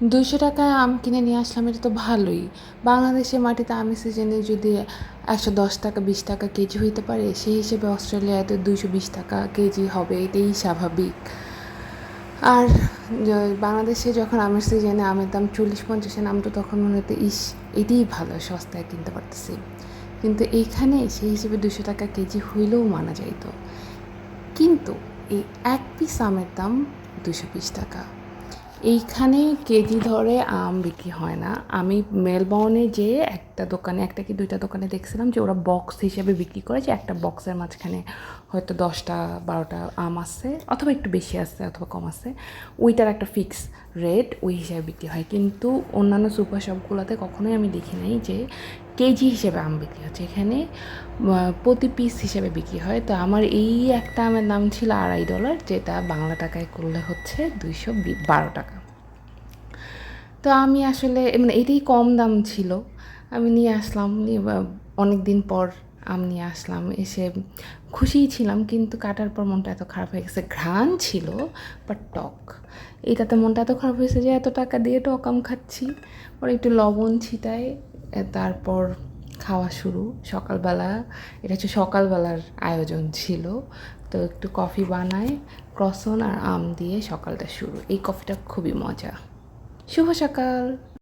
৳200 আম কিনে নিয়ে আসলাম, এটা তো ভালোই। বাংলাদেশের মাটিতে আমের সিজনে যদি ৳110, ৳20 কেজি হইতে পারে, সেই হিসেবে অস্ট্রেলিয়াতে ৳220 কেজি হবে, এটাই স্বাভাবিক। আর বাংলাদেশে যখন আমের সিজনে আমের দাম 40-50 নাম, তো তখন মনে হতো এটাই ভালো, সস্তায় কিনতে পারতেছি। কিন্তু এইখানে সেই হিসেবে ৳200 কেজি হইলেও মানা যাইত। কিন্তু এই এক পিস আমের দাম ৳220। এইখানে কেজি ধরে আম বিক্রি হয় না। আমি মেলবোর্নে যেয়ে একটা দোকানে, একটা কি দুইটা দোকানে দেখছিলাম যে ওরা বক্স হিসেবে বিক্রি করে, যে একটা বক্সের মাঝখানে হয়তো 10টা-12টা আম আছে, অথবা একটু বেশি আছে অথবা কম আছে, ওইটার একটা ফিক্স রেট, ওই হিসাবে বিক্রি হয়। কিন্তু অন্যান্য সুপার শপগুলোতে কখনোই আমি দেখি নাই যে কেজি হিসেবে আম বিক্রি হচ্ছে। এখানে প্রতি পিস হিসেবে বিক্রি হয়। তো আমার এই একটা আমের দাম ছিল $2.50, যেটা বাংলা টাকায় করলে হচ্ছে $212। তো আমি আসলে মানে এটাই কম দাম ছিল, আমি নিয়ে আসলাম। অনেক দিন পর আম নিয়ে আসলাম, এসে খুশিই ছিলাম, কিন্তু কাটার পর মনটা এত খারাপ হয়ে গেছে। ঘ্রাণ ছিল বাট টক, এটাতে মনটা এত খারাপ হয়েছে যে এত টাকা দিয়ে টক আম খাচ্ছি। পরে একটু লবণ ছিটাই, তারপর খাওয়া শুরু সকালবেলা। এটা হচ্ছে সকালবেলার আয়োজন ছিল। তো একটু কফি বানায়, ক্রসন আর আম দিয়ে সকালটা শুরু। এই কফিটা খুবই মজা। শুভ সকাল।